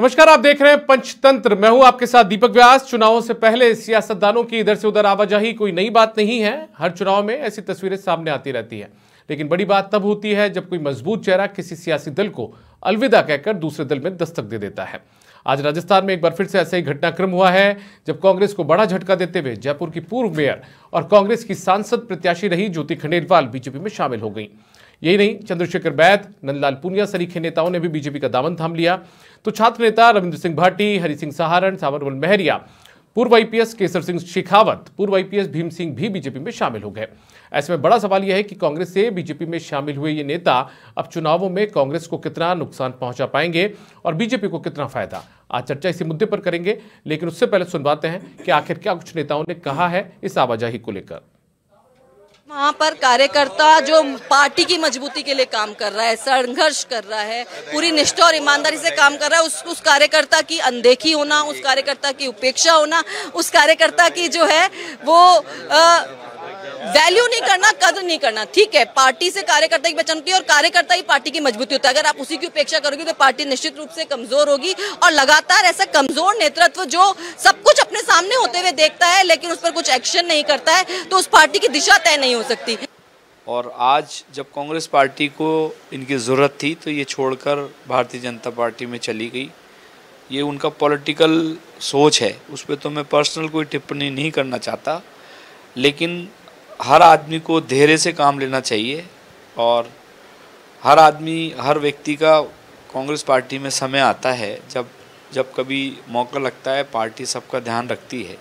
नमस्कार, आप देख रहे हैं पंचतंत्र। मैं हूं आपके साथ दीपक व्यास। चुनावों से पहले सियासतदानों की इधर से उधर आवाजाही कोई नई बात नहीं है। हर चुनाव में ऐसी तस्वीरें सामने आती रहती है, लेकिन बड़ी बात तब होती है जब कोई मजबूत चेहरा किसी सियासी दल को अलविदा कहकर दूसरे दल में दस्तक दे देता है। आज राजस्थान में एक बार फिर से ऐसा ही घटनाक्रम हुआ है, जब कांग्रेस को बड़ा झटका देते हुए जयपुर की पूर्व मेयर और कांग्रेस की सांसद प्रत्याशी रही ज्योति खंडेलवाल बीजेपी में शामिल हो गई। यही नहीं, चंद्रशेखर बैद, नंदलाल पूनिया सरीखे नेताओं ने भी बीजेपी का दामन थाम लिया। तो छात्र नेता रविंद्र सिंह भाटी, हरि सिंह सहारण, सावरमल महरिया, पूर्व आईपीएस केसर सिंह शेखावत, पूर्व आईपीएस भीम सिंह भी बीजेपी में शामिल हो गए। ऐसे में बड़ा सवाल यह है कि कांग्रेस से बीजेपी में शामिल हुए ये नेता अब चुनावों में कांग्रेस को कितना नुकसान पहुंचा पाएंगे और बीजेपी को कितना फायदा। आज चर्चा इसी मुद्दे पर करेंगे, लेकिन उससे पहले सुनवाते हैं कि आखिर क्या कुछ नेताओं ने कहा है इस आवाजाही को लेकर। वहाँ पर कार्यकर्ता जो पार्टी की मजबूती के लिए काम कर रहा है, संघर्ष कर रहा है, पूरी निष्ठा और ईमानदारी से काम कर रहा है, उस कार्यकर्ता की अनदेखी होना, उस कार्यकर्ता की उपेक्षा होना, उस कार्यकर्ता की जो है वो वैल्यू नहीं करना, कदर नहीं करना। ठीक है, पार्टी से कार्यकर्ता की पहचान होती है और कार्यकर्ता ही पार्टी की मजबूती होता है। अगर आप उसी की उपेक्षा करोगे तो पार्टी निश्चित रूप से कमजोर होगी और लगातार ऐसा कमजोर नेतृत्व जो सब कुछ अपने सामने होते हुए देखता है लेकिन उस पर कुछ एक्शन नहीं करता है, तो उस पार्टी की दिशा तय नहीं हो सकती। और आज जब कांग्रेस पार्टी को इनकी ज़रूरत थी तो ये छोड़कर भारतीय जनता पार्टी में चली गई। ये उनका पॉलिटिकल सोच है, उस पर तो मैं पर्सनल कोई टिप्पणी नहीं करना चाहता, लेकिन हर आदमी को धैर्य से काम लेना चाहिए और हर आदमी, हर व्यक्ति का कांग्रेस पार्टी में समय आता है जब कभी मौका लगता है, पार्टी सबका ध्यान रखती है।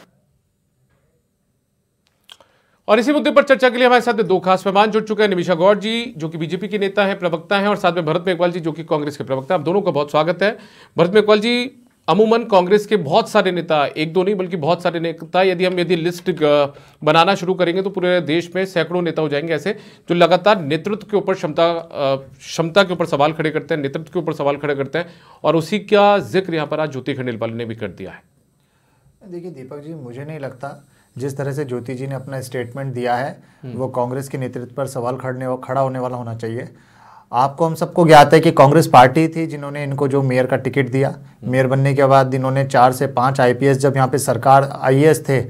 और इसी मुद्दे पर चर्चा के लिए हमारे साथ दो खास मेहमान जुड़ चुके हैं। निमिषा गौड़ जी, जो कि बीजेपी के नेता हैं, प्रवक्ता हैं, और साथ में भरत मेघवाल जी, जो कि कांग्रेस के प्रवक्ता हैं। आप दोनों का बहुत स्वागत है। भरत मेघवाल जी, अमूमन कांग्रेस के बहुत सारे नेता, एक दो नहीं बल्कि बहुत सारे नेता, यदि लिस्ट बनाना शुरू करेंगे तो पूरे देश में सैकड़ों नेता हो जाएंगे ऐसे, जो लगातार नेतृत्व के ऊपर क्षमता के ऊपर सवाल खड़े करते हैं, नेतृत्व के ऊपर सवाल खड़े करते हैं, और उसी का जिक्र यहाँ पर आज ज्योति खंडेलवाल ने भी कर दिया है। देखिए दीपक जी, मुझे नहीं लगता जिस तरह से ज्योति जी ने अपना स्टेटमेंट दिया है वो कांग्रेस के नेतृत्व पर सवाल खड़ा होने वाला होना चाहिए। आपको, हम सबको ज्ञात है कि कांग्रेस पार्टी थी जिन्होंने इनको जो मेयर का टिकट दिया। मेयर बनने के बाद इन्होंने 4 से 5 आईपीएस, जब यहाँ पे सरकार आईएएस थे,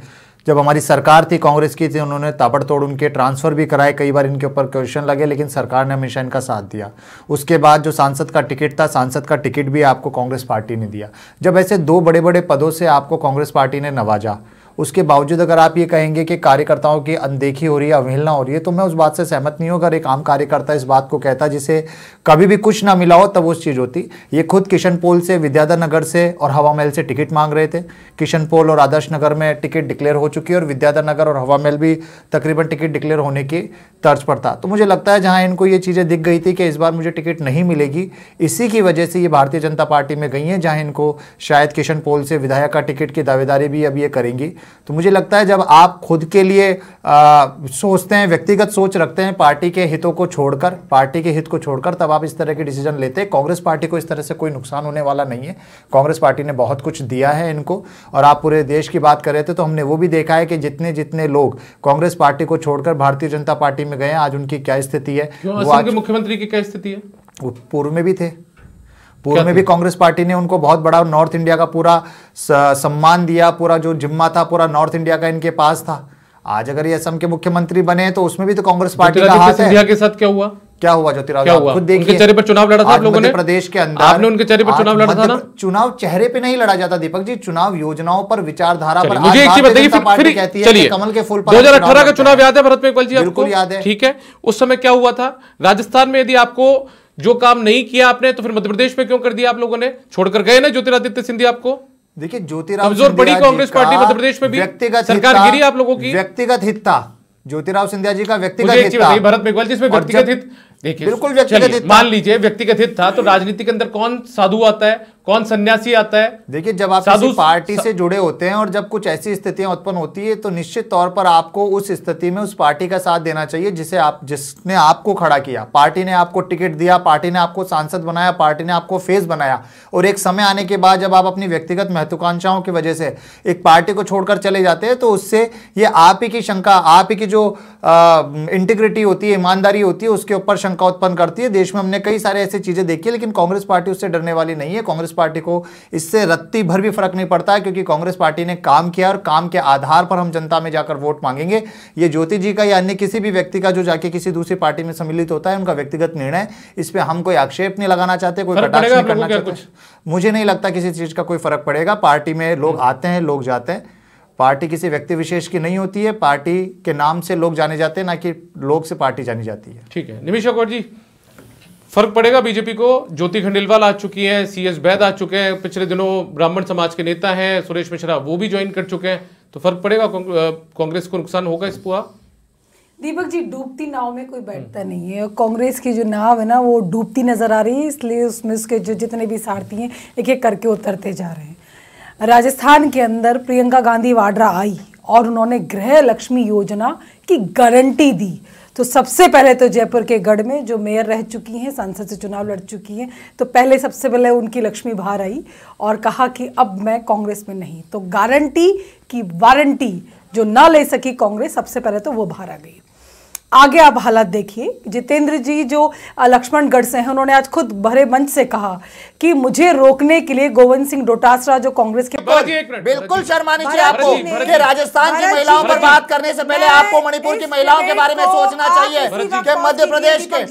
जब हमारी सरकार थी कांग्रेस की थी, उन्होंने ताबड़तोड़ उनके ट्रांसफ़र भी कराए। कई बार इनके ऊपर क्वेश्चन लगे, लेकिन सरकार ने हमेशा इनका साथ दिया। उसके बाद जो सांसद का टिकट था, सांसद का टिकट भी आपको कांग्रेस पार्टी ने दिया। जब ऐसे 2 बड़े बड़े पदों से आपको कांग्रेस पार्टी ने नवाजा, उसके बावजूद अगर आप ये कहेंगे कि कार्यकर्ताओं की अनदेखी हो रही है, अवहेलना हो रही है, तो मैं उस बात से सहमत नहीं हूँ। अगर एक आम कार्यकर्ता इस बात को कहता जिसे कभी भी कुछ ना मिला हो तब उस चीज़ होती। ये खुद किशन पोल से, विद्याधर नगर से और हवा महल से टिकट मांग रहे थे। किशन पोल और आदर्श नगर में टिकट डिक्लेयर हो चुकी है और विद्याधर नगर और हवा महल भी तकरीबन टिकट डिक्लेयर होने की तर्ज पर था। तो मुझे लगता है जहाँ इनको ये चीज़ें दिख गई थी कि इस बार मुझे टिकट नहीं मिलेगी, इसी की वजह से ये भारतीय जनता पार्टी में गई हैं, जहाँ इनको शायद किशन पोल से विधायक का टिकट की दावेदारी भी अब ये करेंगी। तो मुझे लगता है जब आप खुद के लिए सोचते हैं, व्यक्तिगत सोच रखते हैं, पार्टी के हितों को छोड़कर, पार्टी के हित को छोड़कर, तब आप इस तरह के डिसीजन लेते हैं। कांग्रेस पार्टी को इस तरह से कोई नुकसान होने वाला नहीं है। कांग्रेस पार्टी ने बहुत कुछ दिया है इनको, और आप पूरे देश की बात कर रहे थे तो हमने वो भी देखा है कि जितने लोग कांग्रेस पार्टी को छोड़कर भारतीय जनता पार्टी में गए, आज उनकी क्या स्थिति है। वो आज मुख्यमंत्री की क्या स्थिति है? वो पूर्व में भी थे, पूर्व में भी कांग्रेस पार्टी ने उनको बहुत बड़ा नॉर्थ इंडिया का पूरा सम्मान दिया, पूरा जो जिम्मा था पूरा नॉर्थ इंडिया का इनके पास था। आज अगर ये असम के मुख्यमंत्री बने तो उसमें भी तो कांग्रेस पार्टी का हाथ है। सिंधिया के साथ क्या हुआ? क्या हुआ ज्योतिराव? खुद देखिए, उनके चेहरे पर चुनाव लड़ा था आप लोगों ने, प्रदेश के अंदर आपने उनके चेहरे पर चुनाव लड़ा था ना। चुनाव चेहरे पे नहीं लड़ा जाता दीपक जी, चुनाव योजनाओं पर, विचारधारा पर। मुझे एक चीज बताइए, फिर कमल के फूल पर 2018 का चुनाव याद है भरत मेघवाल जी? बिल्कुल याद है। ठीक है, उस समय क्या हुआ था राजस्थान में? यदि आपको जो काम नहीं किया आपने, तो फिर मध्य प्रदेश में क्यों कर दिया आप लोगों ने? छोड़कर गए ना ज्योतिरादित्य सिंधिया आपको। देखिए ज्योतिराव बड़ी कांग्रेस पार्टी मध्य प्रदेश में भी सरकार गिरी आप लोगों की। व्यक्तिगत हित था ज्योतिराव सिंधिया जी का, व्यक्तिगत हित था। भरत मेघवाल जी, इसमें व्यक्तिगत हित देखिए, बिल्कुल व्यक्तिगत हित। मान लीजिए व्यक्तिगत हित था, तो राजनीति के अंदर कौन साधु आता है, कौन सन्यासी आता है? देखिए जब आप किसी पार्टी से जुड़े होते हैं और जब कुछ ऐसी स्थितियां उत्पन्न होती है तो निश्चित तौर पर आपको उस स्थिति में उस पार्टी का साथ देना चाहिए जिसने आपको खड़ा किया। पार्टी ने आपको टिकट दिया, पार्टी ने आपको सांसद बनाया, पार्टी ने आपको फेस बनाया, और एक समय आने के बाद जब आप अपनी व्यक्तिगत महत्वाकांक्षाओं की वजह से एक पार्टी को छोड़कर चले जाते हैं तो उससे ये आप ही की शंका, आप ही की जो इंटीग्रिटी होती है, ईमानदारी होती है, उसके ऊपर शंका उत्पन्न करती है। देश में हमने कई सारे ऐसी चीजें देखी है, लेकिन कांग्रेस पार्टी उससे डरने वाली नहीं है। कांग्रेस पार्टी को इससे रत्ती भर भी फर्क नहीं पड़ता है, क्योंकि कांग्रेस पार्टी ने काम किया और काम के आधार पर हम जनता में जाकर वोट मांगेंगे। ये ज्योति जी का या अन्य किसी भी व्यक्ति का जो जाके किसी दूसरी पार्टी में सम्मिलित होता है, उनका व्यक्तिगत निर्णय, इस पे हम कोई आक्षेप नहीं लगाना चाहते, कोई कटाक्ष नहीं करना चाहते। मुझे नहीं लगता किसी चीज का कोई फर्क पड़ेगा। पार्टी में लोग आते हैं, लोग जाते हैं। पार्टी किसी व्यक्ति विशेष की नहीं होती है, पार्टी के नाम से लोग जाने जाते हैं, ना कि लोग से पार्टी जानी जाती है। ठीक है, निमिषा कौर जी, फर्क पड़ेगा बीजेपी को? ज्योति खंडेलवाल आ चुकी हैं, CS बैद आ चुके हैं, पिछले दिनों ब्राह्मण समाज के नेता हैं सुरेश मिश्रा, वो भी ज्वाइन कर चुके हैं, तो फर्क पड़ेगा? कांग्रेस को नुकसान होगा इस पुआ? दीपक जी, डूबती नाव में कोई बैठता नहीं है। कांग्रेस की जो नाव है ना, वो डूबती नजर आ रही है, इसलिए उसमें उसके जो जितने भी सारथी हैं एक एक करके उतरते जा रहे हैं। राजस्थान के अंदर प्रियंका गांधी वाड्रा आई और उन्होंने गृह लक्ष्मी योजना की गारंटी दी। तो सबसे पहले तो जयपुर के गढ़ में जो मेयर रह चुकी हैं, सांसद से चुनाव लड़ चुकी हैं, तो पहले सबसे पहले उनकी लक्ष्मी बाहर आई और कहा कि अब मैं कांग्रेस में नहीं। तो गारंटी की वारंटी जो ना ले सकी कांग्रेस, सबसे पहले तो वो बाहर आ गई। आगे आप हालात देखिए। जितेंद्र जी जो लक्ष्मणगढ़ से हैं, उन्होंने आज खुद भरे मंच से कहा कि मुझे रोकने के लिए गोविंद सिंह डोटासरा जो कांग्रेस के बिल्कुल शर्मानी चाहिए आपको कि राजस्थान की महिलाओं पर बात करने से पहले आपको मणिपुर की महिलाओं के बारे में सोचना चाहिए कि मध्य प्रदेश के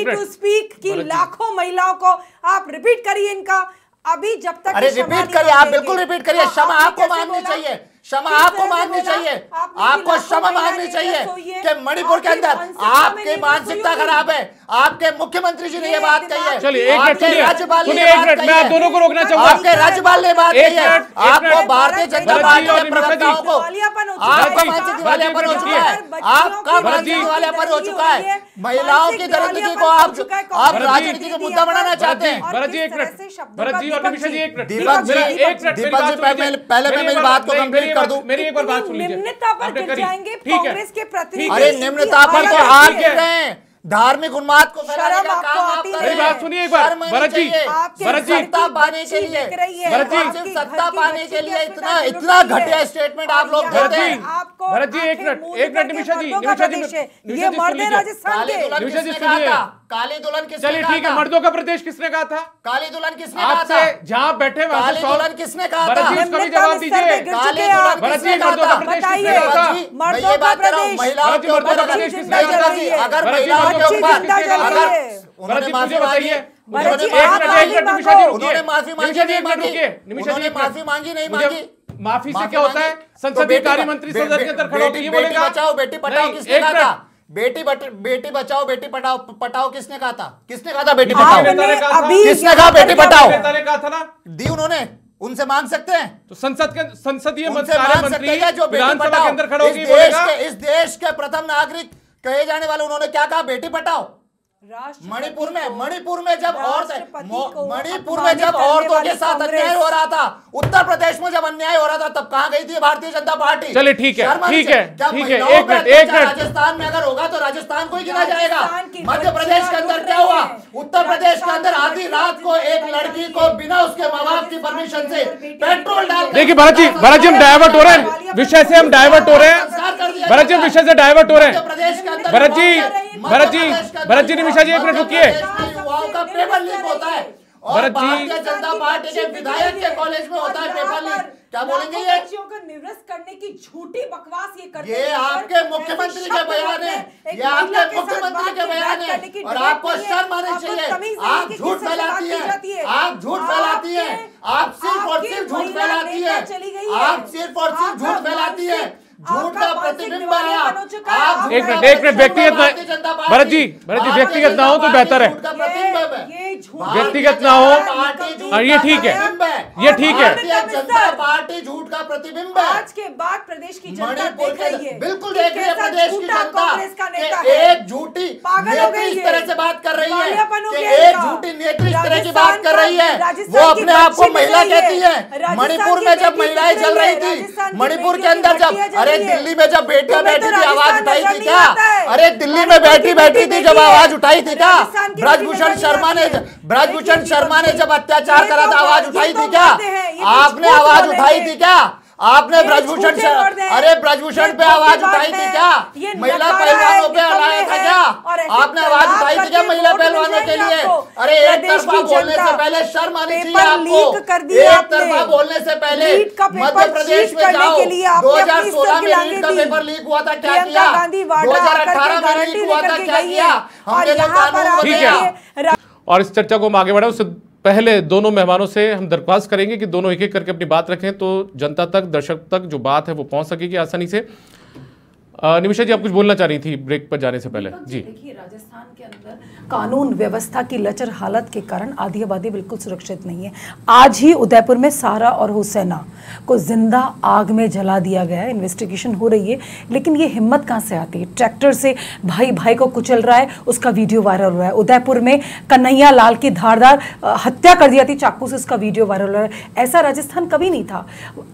टू स्पीक की लाखों महिलाओं को आप रिपीट करिए इनका। अभी जब तक अरे रिपीट करिए, आप बिल्कुल रिपीट करिए। क्षमा आपको मांगनी चाहिए, क्षमा आपको मांगनी चाहिए, आपको क्षमा मांगनी चाहिए कि मणिपुर के अंदर आपकी मानसिकता खराब है। आपके मुख्यमंत्री जी ने ये बात कही है, चलिए एक मिनट राज्यपाल ने सुनिए, एक मिनट मैं आप दोनों को रोकना चाहूंगा। आपके राज्यपाल ने बात कही है, आपको भारतीय जनता पार्टी के प्रवक्ताओं को आपका मानसिक दिवालियापन हो चुका है, आपका मानसिक दिवालियापन हो चुका है। महिलाओं की दरिद्रता को आप राजनीति का मुद्दा बनाना चाहते हैं। भरत जी एक मिनट, भरत जी और निमिषा जी एक मिनट, दीपक जी पहले मैं मेरी बात को कंप्लीट कर दूं। मेरी एक बार बात सुन लीजिए। निम्नता पर गिर जाएंगे कांग्रेस के प्रतिनिधि। अरे निम्नता पर तो आप गिर रहे हैं, धार्मिक उन्माद को फैलाने का काम आप कर रहे हैं। बात सुनिए एक बार, भरत जी, भरत जी, सत्ता पाने के लिए, भरत जी, सिर्फ सत्ता पाने के लिए इतना घटिया स्टेटमेंट आप लोग देते हैं। भरत जी एक मिनट, निमिषा जी, ये मर्द है राजस्थान के। निमिषा जी सुनिए, काली दुल्हन किसने चलिए ठीक है, मर्दों का प्रदेश किसने कहा था? काली दुल्हन किसने कहा था? आपसे जहां बैठे काली दुल्हन किसने कहा था? भरत जी उसका भी जवाब दीजिए। काली दुल्हन भरत जी किसने कहा मर्दों का था? प्रदेश किसने कहा था? मैं ये बात कर रहा हूं, महिलाओं के ऊपर अगर महिलाओं के ऊपर अगर उन्होंने माफी मांगी, उन्होंने माफी मांगी नहीं मांगी। माफी से क्या होता है? संसदीय कार्य मंत्री संसद के अंदर खड़ा होकर ये बोलेगा बेटी बचाओ बेटी पढ़ाओ किसने कहा था? बेटी बचाओ बेटी पढ़ाओ किसने कहा था? किसने कहा था बेटी पढ़ाओ? किसने कहा बेटी पढ़ाओ? कहा था ना, दी उन्होंने, उनसे मांग सकते हैं। तो संसदीय कार्य मंत्री जो विधानसभा के अंदर खड़ा होकर इस देश के प्रथम नागरिक कहे जाने वाले, उन्होंने क्या कहा? बेटी पढ़ाओ। मणिपुर में जब औरतों के साथ अन्याय हो रहा था, उत्तर प्रदेश में जब अन्याय हो रहा था, तब कहां गई थी भारतीय जनता पार्टी? चलिए ठीक है, एक मिनट। राजस्थान में अगर होगा तो राजस्थान को ही गिना जाएगा। मध्य प्रदेश के अंदर क्या हुआ? उत्तर प्रदेश के अंदर आधी रात को एक लड़की को बिना उसके माँ बाप की परमिशन से पेट्रोल डाल। देखिए भरत जी हम डाइवर्ट हो रहे हैं विषय से, हम डाइवर्ट हो रहे हैं भरत जी, विषय से डाइवर्ट हो रहे हैं। भरत जी निमिषा जी एक मिनट रुकिए। युवाओं का पेपर लीक होता है और भारतीय जनता पार्टी के विधायक के कॉलेज में होता है पेपर लीक। क्या बोलेंगे? ये बच्चियों को निवृत्त करने की झूठी बकवास ये करते हैं। ये आपके मुख्यमंत्री के बयान है, ये आपके मुख्यमंत्री के बयान है और आपको शर्म आनी चाहिए। आप झूठ फैलाती है, आप झूठ फैलाती है, आप सिर्फ और सिर्फ झूठ फैलाती है, आप सिर्फ और सिर्फ झूठ फैलाती है। झूठ का प्रतिबिंब है आप। एक मिनट व्यक्तिगत भरत जी व्यक्तिगत ना हो तो बेहतर है, व्यक्तिगत ना हो। ये ठीक है, ये ठीक है। जनता पार्टी झूठ का प्रतिबिंब है। आज के बाद प्रदेश की जनता देख रही है, बिल्कुल देख रही है प्रदेश की जनता। एक झूठी नेत्री इस तरह से बात कर रही है, एक झूठी नेत्री इस तरह की बात कर रही है, वो अपने आप को महिला कहती है। मणिपुर में जब महिलाएं जल रही थी, मणिपुर के अंदर जब, अरे दिल्ली में जब बेटियां बैठी थी आवाज उठाई थी क्या? अरे दिल्ली में बैठी थी जब आवाज उठाई थी क्या? ब्रजभूषण शर्मा ने जब अत्याचार करा था आवाज उठाई थी क्या? आपने आवाज उठाई थी क्या? आपने ब्रजभूषण से, अरे ब्रजभूषण पे आवाज उठाई थी क्या? महिला पहलवानों पे हलाया था क्या? आपने आवाज उठाई थी क्या महिला पहलवानों के लिए? अरे एक तरफा बोलने से पहले शर्म आनी चाहिए आपको। एक तरफा बोलने से पहले मध्य प्रदेश में जाओ, 2016 में नीट का पेपर लीक हुआ था, क्या किया? 2018 में लीक हुआ था, क्या किया? हमने तो कानून बनाया। और इस चर्चा को हम आगे बढ़ाएं उससे पहले दोनों मेहमानों से हम दरख्वास्त करेंगे कि दोनों एक एक करके अपनी बात रखें तो जनता तक, दर्शक तक जो बात है वो पहुंच सकेगी आसानी से। निमिषा जी, आप कुछ बोलना चाह रही थी ब्रेक पर जाने से पहले जी। देखिए, राजस्थान के अंदर कानून व्यवस्था की लचर हालत के कारण आधी आबादी बिल्कुल सुरक्षित नहीं है। आज ही उदयपुर में सारा और हुसैना को जिंदा आग में जला दिया गया है। इन्वेस्टिगेशन हो रही है, लेकिन ये हिम्मत कहाँ से आती है? ट्रैक्टर से भाई भाई को कुचल रहा है, उसका वीडियो वायरल हुआ है। उदयपुर में कन्हैया लाल की धारदार हत्या कर दिया थी चाकू से, उसका वीडियो वायरल हुआ है। ऐसा राजस्थान कभी नहीं था।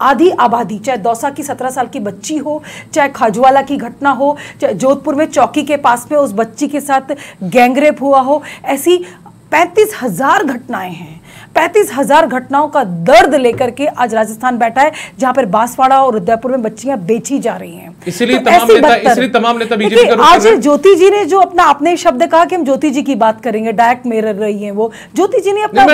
आधी आबादी, चाहे दौसा की 17 साल की बच्ची हो, चाहे खाजूवाला की घटना हो, चाहे जोधपुर में चौकी के पास में उस बच्ची के साथ गैंगरेप हुआ हो, ऐसी 35,000 घटनाएं हैं। 35,000 घटनाओं का दर्द लेकर के आज राजस्थान बैठा है, जहां पर बांसवाड़ा और उदयपुर में बच्चियां बेची जा रही हैं। इसलिए तमाम नेता बीजेपी का आज ज्योति जी ने जो अपना आपने शब्द कहा कि हम ज्योति जी की बात करेंगे, डायरेक्ट मिरर रही हैं वो। ज्योति जी ने अपना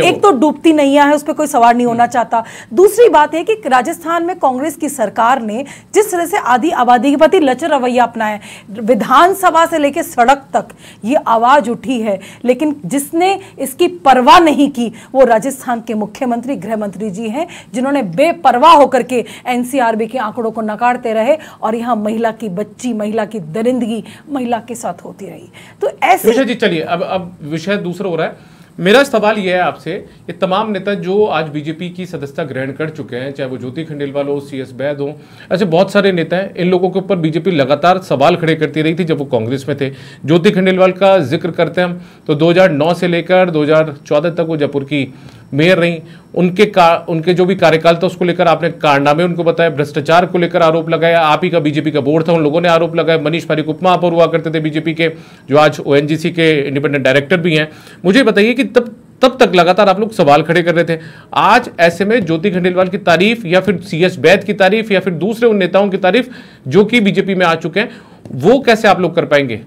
एक तो डूबती नैया है, उस पर कोई सवार नहीं होना चाहता। दूसरी बात है कि राजस्थान में कांग्रेस की सरकार ने जिस तरह से आधी आबादी के प्रति लचर रवैया अपनाया, विधानसभा से लेकर सड़क तक ये आवाज उठी है, लेकिन जिसने इसकी परवाह नहीं की वो राजस्थान के मुख्यमंत्री, गृह मंत्री जी हैं, जिन्होंने बेपरवाह होकर के एनसीआरबी के आंकड़ों को नकारते रहे और यहां महिला की बच्ची, महिला की दरिंदगी महिला के साथ होती रही। तो ऐसे जी चलिए, अब विषय दूसरा हो रहा है। मेरा सवाल यह है आपसे, ये तमाम नेता जो आज बीजेपी की सदस्यता ग्रहण कर चुके हैं, चाहे वो ज्योति खंडेलवाल हो, CS बैद हो, ऐसे बहुत सारे नेता हैं, इन लोगों के ऊपर बीजेपी लगातार सवाल खड़े करती रही थी जब वो कांग्रेस में थे। ज्योति खंडेलवाल का जिक्र करते हैं हम तो 2009 से लेकर 2014 तक वो जयपुर की मेयर रही। उनके जो भी कार्यकाल था उसको लेकर आपने कारनामे उनको बताया, भ्रष्टाचार को लेकर आरोप लगाया। आप ही का बीजेपी का बोर्ड था, उन लोगों ने आरोप लगाया। मनीष पारिक उप महापौर हुआ करते थे बीजेपी के, जो आज ONGC के इंडिपेंडेंट डायरेक्टर भी हैं। मुझे बताइए कि तब तक लगातार आप लोग सवाल खड़े कर रहे थे। आज ऐसे में ज्योति खंडेलवाल की तारीफ या फिर CS बैद की तारीफ या फिर दूसरे उन नेताओं की तारीफ जो कि बीजेपी में आ चुके हैं, वो कैसे आप लोग कर पाएंगे?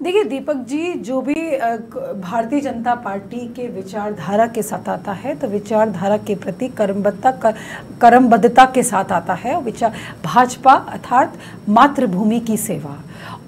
देखिए दीपक जी, जो भी भारतीय जनता पार्टी के विचारधारा के साथ आता है तो विचारधारा के प्रति कर्मबद्धता के साथ आता है। भाजपा अर्थात मातृभूमि की सेवा,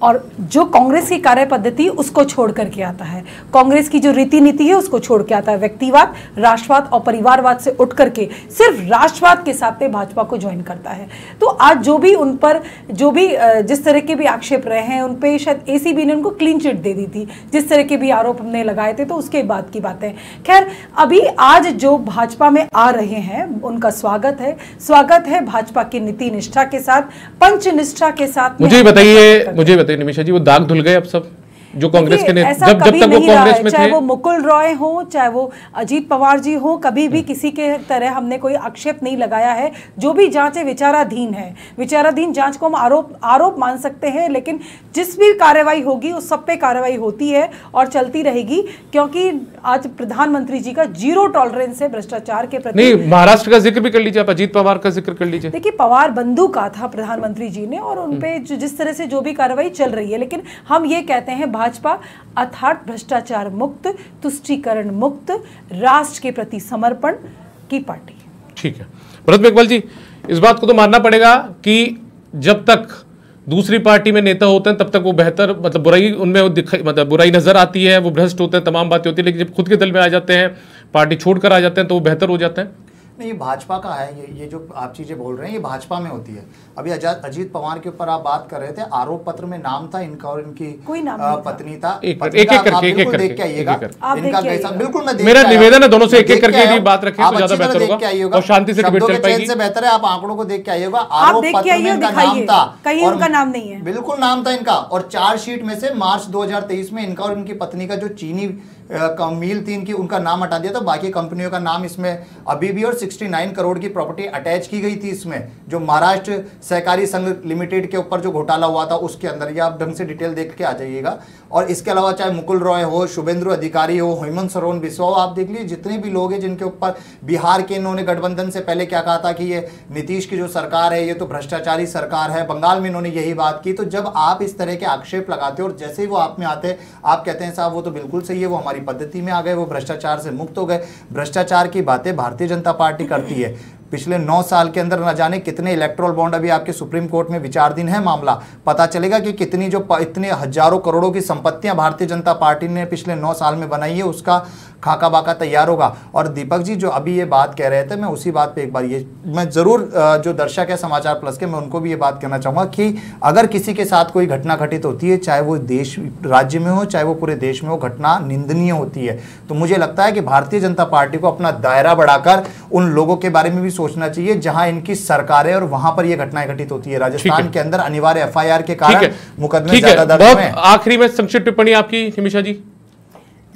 और जो कांग्रेस की कार्य पद्धति उसको छोड़ करके आता है, कांग्रेस की जो रीति नीति है उसको छोड़ के आता है। व्यक्तिवाद, राष्ट्रवाद और परिवारवाद से उठ करके सिर्फ राष्ट्रवाद के साथ में भाजपा को ज्वाइन करता है। तो आज जो भी उन पर जिस तरह के भी आक्षेप रहे हैं, उन पे शायद ACB ने उनको क्लीन चिट दे दी थी, जिस तरह के भी आरोप हमने लगाए थे, तो उसके बाद की बातें। खैर, अभी आज जो भाजपा में आ रहे हैं उनका स्वागत है भाजपा की नीति निष्ठा के साथ, पंच निष्ठा के साथ। मुझे बताइए निमिषा जी, वो दाग धुल गए अब सब जो कांग्रेस के नेता जब तक वो कांग्रेस में थे, चाहे वो मुकुल रॉय हो, चाहे वो अजीत पवार जी हो, कभी भी किसी के तरह हमने कोई आक्षेप नहीं लगाया है। जो भी जांच है विचाराधीन है, विचाराधीन जांच को हम आरोप मान सकते हैं, लेकिन जिस भी कार्रवाई होगी उस सब पे कार्रवाई होती है और चलती रहेगी, क्योंकि आज प्रधानमंत्री जी का 0 टॉलरेंस है भ्रष्टाचार के प्रति। नहीं, महाराष्ट्र का जिक्र भी कर लीजिए, आप अजीत पवार का जिक्र कर लीजिए। देखिए, पवार बंधु का था प्रधानमंत्री जी ने, और उनपे जिस तरह से जो भी कार्रवाई चल रही है, लेकिन हम ये कहते हैं भाजपा अर्थात भ्रष्टाचार मुक्त, तुष्टीकरण मुक्त, राष्ट्र के प्रति समर्पण की पार्टी। ठीक है भरत मेघवाल जी, इस बात को तो मानना पड़ेगा कि जब तक दूसरी पार्टी में नेता होते हैं तब तक वो बेहतर, मतलब बुराई उनमें मतलब बुराई नजर आती है, वो भ्रष्ट होते हैं, तमाम बातें होती है, लेकिन जब खुद के दल में आ जाते हैं, पार्टी छोड़कर आ जाते हैं, तो वो बेहतर हो जाते हैं। नहीं, भाजपा का है ये जो आप चीजें बोल रहे हैं, ये भाजपा में होती है। अभी अजीत पवार के ऊपर आप बात कर रहे थे, आरोप पत्र में नाम था इनका और इनकी कोई नाम पत्नी था। एक करके देख के आइएगा इनका कैसा, बिल्कुल मैं मेरा निवेदन है दोनों से एक करके बात रखें तो ज्यादा बेहतर होगा और शांति से डिबेट चल पाएगी। से बेहतर है आप आंकड़ों को देख के आइएगा। आरोप पत्र में इनका नाम था, कहीं उनका नाम नहीं है, बिल्कुल नाम था इनका, और चार्जशीट में से मार्च 2023 में इनका और इनकी पत्नी का जो चीनी मील 3 की उनका नाम हटा दिया था, बाकी कंपनियों का नाम इसमें अभी भी, और 69 करोड़ की प्रॉपर्टी अटैच की गई थी इसमें, जो महाराष्ट्र सहकारी संघ लिमिटेड के ऊपर जो घोटाला हुआ था उसके अंदर। ये आप ढंग से डिटेल देख के आ जाइएगा। और इसके अलावा चाहे मुकुल रॉय हो, शुभेंदु अधिकारी हो, हेमंत सोरेन बिस्वा हो, आप देख लीजिए जितने भी लोग हैं जिनके ऊपर बिहार के इन्होंने गठबंधन से पहले क्या कहा था कि ये नीतीश की जो सरकार है ये तो भ्रष्टाचारी सरकार है, बंगाल में इन्होंने यही बात की। तो जब आप इस तरह के आक्षेप लगाते हो और जैसे ही वो आप में आते आप कहते हैं साहब वो तो बिल्कुल सही है, वो हमारी पद्धति में आ गए, वो भ्रष्टाचार से मुक्त हो गए। भ्रष्टाचार की बातें भारतीय जनता पार्टी करती है। पिछले 9 साल के अंदर न जाने कितने इलेक्ट्रोल बॉन्ड, अभी आपके सुप्रीम कोर्ट में विचाराधीन है मामला, पता चलेगा कि कितनी जो इतने हजारों करोड़ों की संपत्तियां भारतीय जनता पार्टी ने पिछले 9 साल में बनाई है, उसका खाका बाका तैयार होगा। और दीपक जी जो अभी ये बात कह रहे थे, मैं उसी बात पे एक बार ये मैं जरूर जो दर्शक है समाचार प्लस के, मैं उनको भी ये बात कहना चाहूँगा कि अगर किसी के साथ कोई घटना घटित होती है, चाहे वो देश राज्य में हो चाहे वो पूरे देश में हो, घटना निंदनीय होती है। तो मुझे लगता है कि भारतीय जनता पार्टी को अपना दायरा बढ़ाकर उन लोगों के बारे में भी सोचना चाहिए जहां इनकी सरकार है और वहां पर ये घटनाएं घटित होती है। राजस्थान के अंदर अनिवार्य FIR के कारण मुकदमे ज्यादा दर्ज हुए हैं। आखिरी में संक्षिप्त टिप्पणी आपकी निमिषा जी।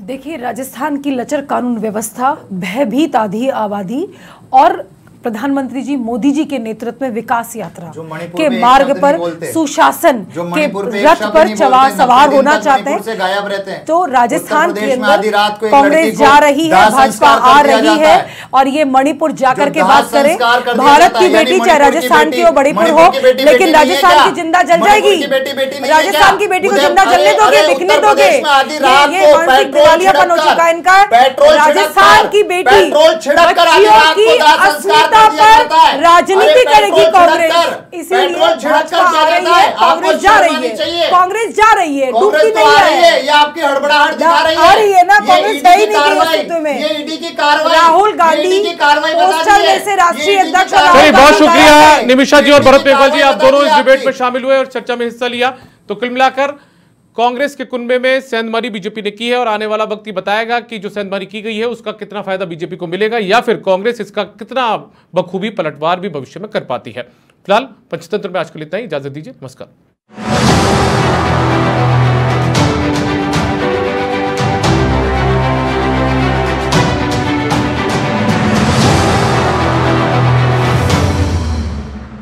देखिए, राजस्थान की लचर कानून व्यवस्था, भयभीत आधी आबादी और प्रधानमंत्री जी मोदी जी के नेतृत्व में विकास यात्रा के मार्ग पर सुशासन के रथ पर सवार होना चाहते हैं। तो राजस्थान के अंदर कांग्रेस जा रही है, भाजपा आ रही है, और ये मणिपुर जाकर के बात करें, भारत की बेटी चाहे राजस्थान की हो मणिपुर हो, लेकिन राजस्थान की जिंदा जल जाएगी। राजस्थान की बेटी को जिंदा जलने दोगे, बिकने दोगे? ये मानसिक दिवालियापन हो चुका है इनका। राजस्थान की बेटी बच्चियों की अस्मिता पर राजनीति करेगी कांग्रेस, इसीलिए भाजपा आ रही है, कांग्रेस जा रही है, कांग्रेस जा रही है, डूबती नहीं है। ये आपकी हड़बड़ाहट दिखा रही आ रही है ना, कांग्रेस है ही नहीं अस्तित्व में। ये ईडी की कार्रवाई, राहुल गांधी पोस्टर में से राष्ट्रीय अध्यक्ष। बहुत शुक्रिया निमिषा जी और भरत मेघवाल जी, आप दोनों इस डिबेट में शामिल हुए और चर्चा में हिस्सा लिया। तो कुल मिलाकर कांग्रेस के कुनबे में सेंधमारी बीजेपी ने की है और आने वाला वक्त ही बताएगा कि जो सेंधमारी की गई है उसका कितना फायदा बीजेपी को मिलेगा या फिर कांग्रेस इसका कितना बखूबी पलटवार भी भविष्य में कर पाती है। फिलहाल पंचतंत्र में आज के लिए इतना ही, इजाजत दीजिए, नमस्कार।